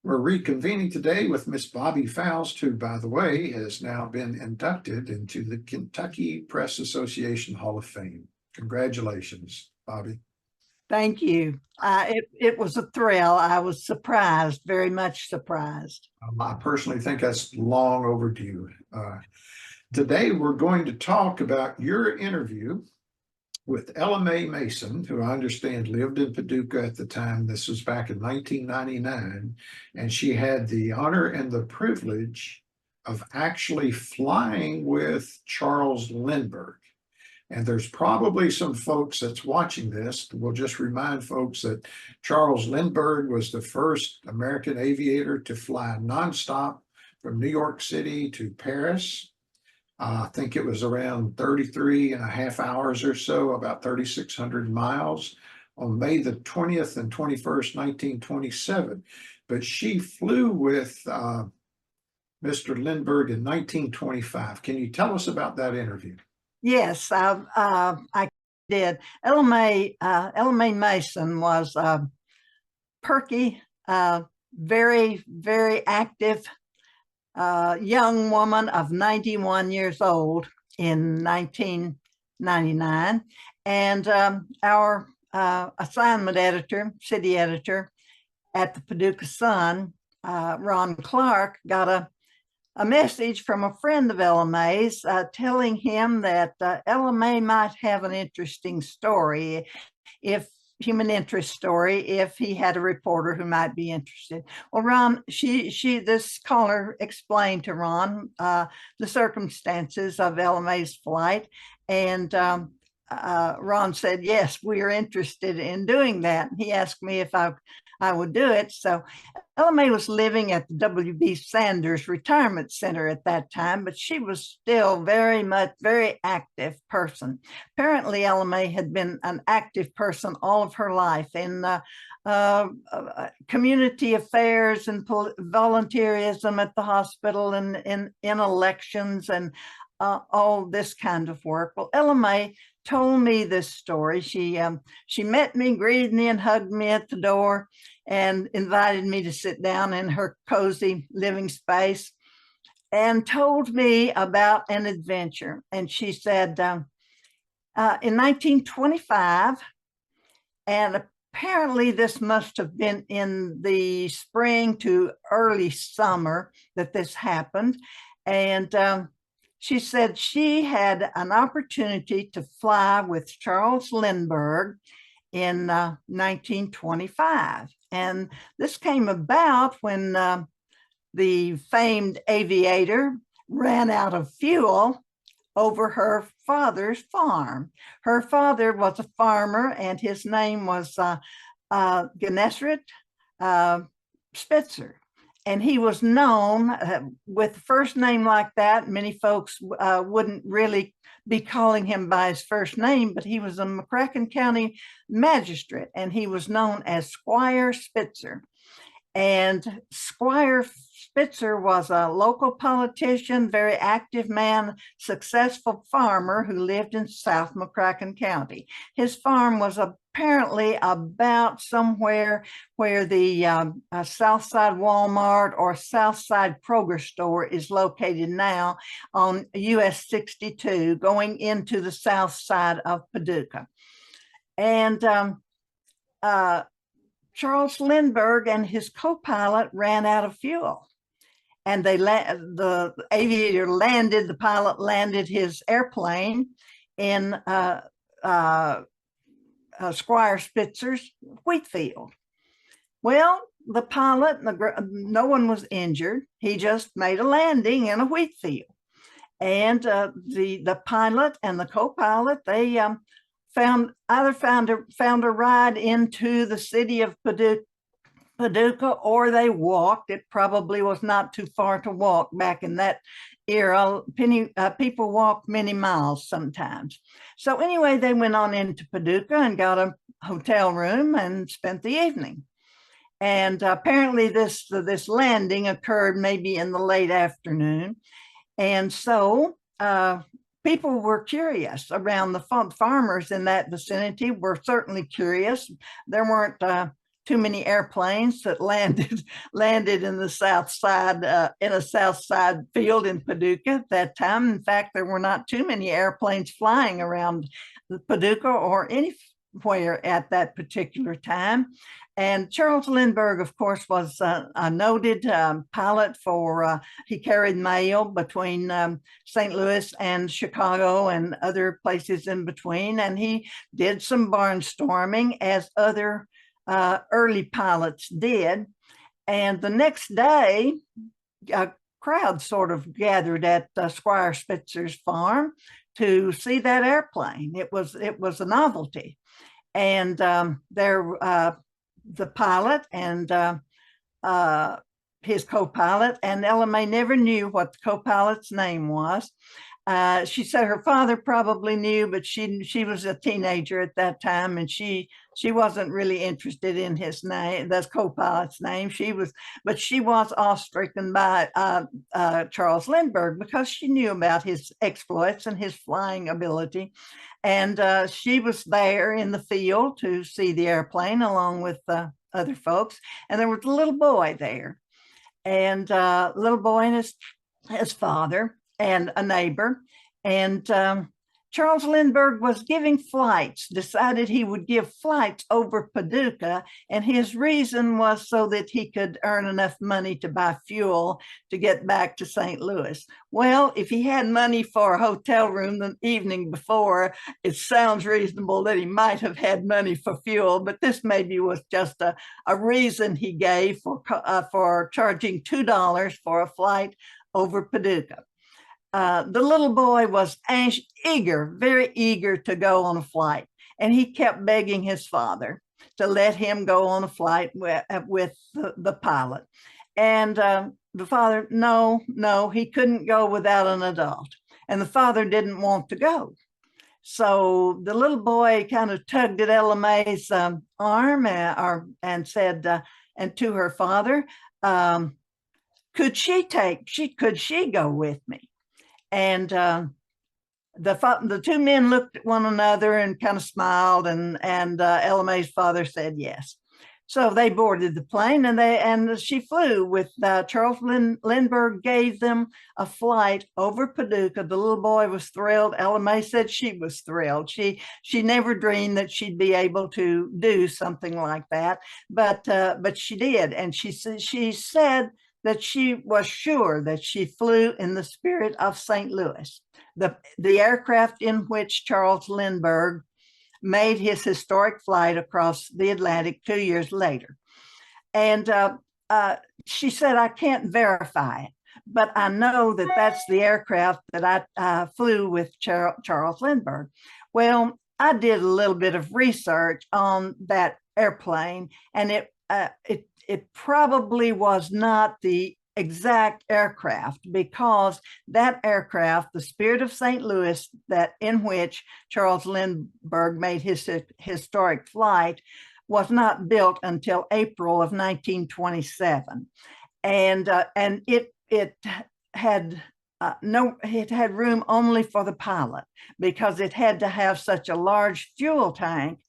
We're reconvening today with Miss Bobbie Foust, who, by the way, has now been inducted into the Kentucky Press Association Hall of Fame. Congratulations, Bobbie. Thank you. It was a thrill. I was surprised, very much surprised. I personally think that's long overdue. Today, we're going to talk about your interview with Ella Mae Mason, who I understand lived in Paducah at the time. This was back in 1999, and she had the honor and the privilege of actually flying with Charles Lindbergh. And there's probably some folks that's watching this. We'll just remind folks that Charles Lindbergh was the first American aviator to fly nonstop from New York City to Paris. I think it was around 33 and a half hours or so, about 3,600 miles on May the 20th and 21st, 1927. But she flew with Mr. Lindbergh in 1925. Can you tell us about that interview? Yes, I did. Ella Mae Mason was a perky, very, very active young woman of 91 years old in 1999. And our assignment editor, city editor at the Paducah Sun, Ron Clark, got a message from a friend of Ella Mae's telling him that Ella Mae might have an interesting story, human interest story, if he had a reporter who might be interested. Well, Ron, this caller explained to Ron the circumstances of Ella Mae's flight, and Ron said, yes, we are interested in doing that. He asked me if I would do it. So Ella Mae was living at the W.B. Sanders Retirement Center at that time, but she was still very active person. Apparently, Ella Mae had been an active person all of her life in community affairs and volunteerism at the hospital and in elections and all this kind of work. Well, Ella Mae told me this story. She met me, greeted me, and hugged me at the door, and invited me to sit down in her cozy living space, and told me about an adventure. And she said, in 1925, and apparently this must have been in the spring to early summer that this happened, and she said she had an opportunity to fly with Charles Lindbergh in 1925. And this came about when the famed aviator ran out of fuel over her father's farm. Her father was a farmer, and his name was Gennesret Spitzer. And he was known with a first name like that. Many folks wouldn't really be calling him by his first name, but he was a McCracken County magistrate, and he was known as Squire Spitzer. And Squire Spitzer was a local politician, very active man, successful farmer who lived in South McCracken County. His farm was apparently about somewhere where the Southside Walmart or Southside Kroger store is located now on US 62, going into the south side of Paducah. And Charles Lindbergh and his co-pilot ran out of fuel, and the aviator landed, the pilot landed his airplane in Squire Spitzer's wheat field. Well, the pilot, no one was injured. He just made a landing in a wheat field. And the pilot and the co-pilot, they found a ride into the city of Paducah, or they walked. It probably was not too far to walk back in that era. People walked many miles sometimes. So anyway, they went on into Paducah and got a hotel room and spent the evening. And apparently this landing occurred maybe in the late afternoon. And so people were curious around. The farmers in that vicinity were certainly curious. There weren't too many airplanes that landed in the south side, in a south side field in Paducah at that time. In fact, there were not too many airplanes flying around Paducah or anywhere at that particular time. And Charles Lindbergh, of course, was a noted pilot for, he carried mail between St. Louis and Chicago and other places in between. And he did some barnstorming as other early pilots did. And the next day, a crowd sort of gathered at Squire Spitzer's farm to see that airplane. It was a novelty. And the pilot and his co-pilot, and Ella Mae never knew what the co-pilot's name was. She said her father probably knew, but she was a teenager at that time, and she wasn't really interested in his name, that's co-pilot's name. But she was awe-stricken by Charles Lindbergh, because she knew about his exploits and his flying ability. And she was there in the field to see the airplane along with other folks. And there was a little boy there, and little boy and his father and a neighbor. And Charles Lindbergh was giving flights, decided he would give flights over Paducah, and his reason was so that he could earn enough money to buy fuel to get back to St. Louis. Well, if he had money for a hotel room the evening before, it sounds reasonable that he might have had money for fuel, but this maybe was just a reason he gave for charging $2 for a flight over Paducah. The little boy was very eager to go on a flight, and he kept begging his father to let him go on a flight with the pilot. And the father, no, he couldn't go without an adult, and the father didn't want to go. So the little boy kind of tugged at Ella Mae's arm and said, and to her father, could she go with me? And the two men looked at one another and kind of smiled, and Ella Mae's father said yes. So they boarded the plane, and she flew with Charles Lindbergh gave them a flight over Paducah. The little boy was thrilled. Ella Mae said she was thrilled. She never dreamed that she'd be able to do something like that, but she did, and she said that she was sure that she flew in the spirit of St. Louis, the aircraft in which Charles Lindbergh made his historic flight across the Atlantic 2 years later. And she said, I can't verify it, but I know that that's the aircraft that I flew with Charles Lindbergh. Well, I did a little bit of research on that airplane, and it probably was not the exact aircraft, because that aircraft, the Spirit of St. Louis, that in which Charles Lindbergh made his historic flight, was not built until April of 1927, and it had it had room only for the pilot, because it had to have such a large fuel tank.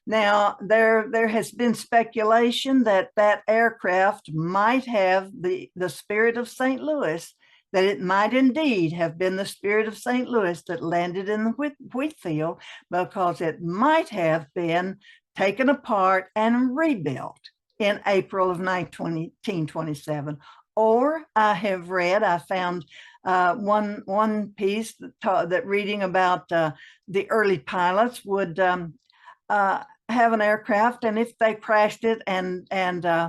Now, there has been speculation that that aircraft might have the Spirit of St. Louis, that it might indeed have been the Spirit of St. Louis that landed in the wheat field, because it might have been taken apart and rebuilt in April of 1927. Or I found one piece that reading about the early pilots would have an aircraft, and if they crashed it and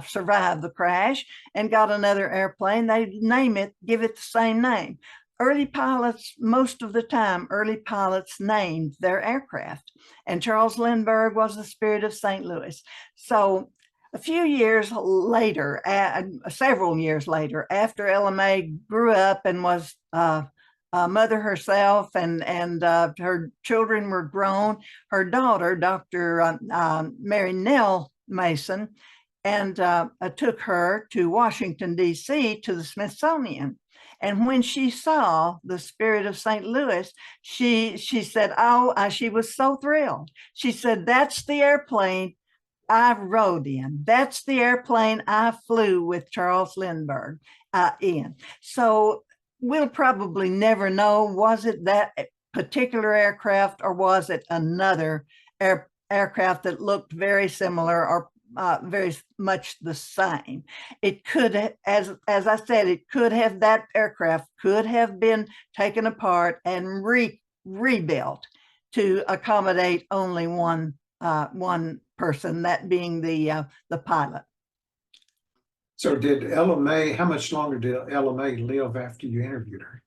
survived the crash and got another airplane, they name it, give it the same name. Early pilots, most of the time, early pilots named their aircraft, and Charles Lindbergh was the Spirit of St. Louis. So a few years later, several years later, after Ella Mae grew up and was mother herself, and her children were grown, her daughter, Dr. Mary Nell Mason, and took her to Washington, D.C. to the Smithsonian. And when she saw the Spirit of St. Louis, she said, she was so thrilled. She said, that's the airplane I rode in. That's the airplane I flew with Charles Lindbergh in. So we'll probably never know, was it that particular aircraft or was it another aircraft that looked very similar or very much the same. It could, as I said, it could have, that aircraft could have been taken apart and rebuilt to accommodate only one person, that being the pilot. So did Ella Mae, how much longer did Ella Mae live after you interviewed her?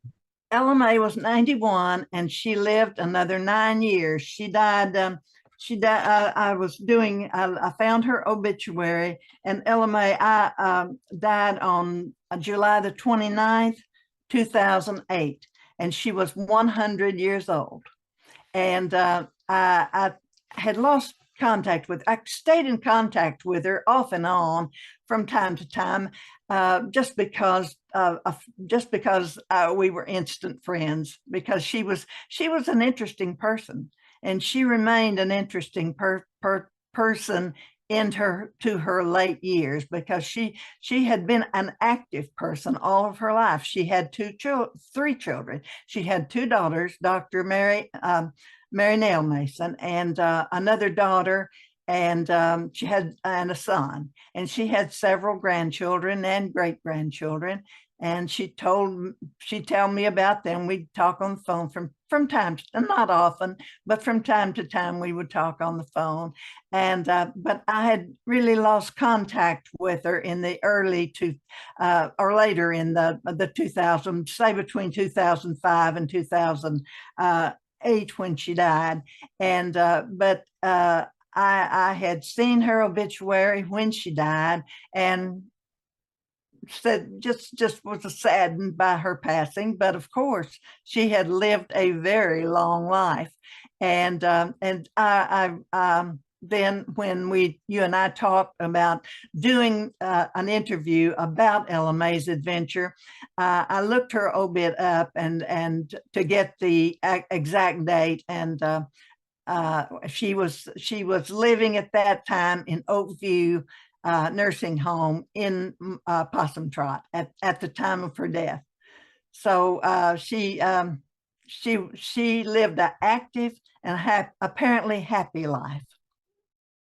Ella Mae was 91 and she lived another 9 years. She died. I found her obituary, and Ella Mae died on July the 29th, 2008, and she was 100 years old. And I had lost contact with, I stayed in contact with her off and on from time to time, just because we were instant friends, because she was an interesting person, and she remained an interesting person to her late years, because she had been an active person all of her life. She had three children. She had two daughters, Dr. Mary Nell Mason, and another daughter, and she had a son, and she had several grandchildren and great grandchildren. And she'd tell me about them. We'd talk on the phone from time to, not often, but from time to time we would talk on the phone. And but I had really lost contact with her in the early or later in the 2000, say between 2005 and 2008 when she died. And but I had seen her obituary when she died, and said just was saddened by her passing. But of course, she had lived a very long life, and then when you and I talked about doing an interview about Ella Mae's adventure, I looked her obit up and to get the exact date, and she was living at that time in Oakview nursing home in Possum Trot at the time of her death. So she lived an active and apparently happy life.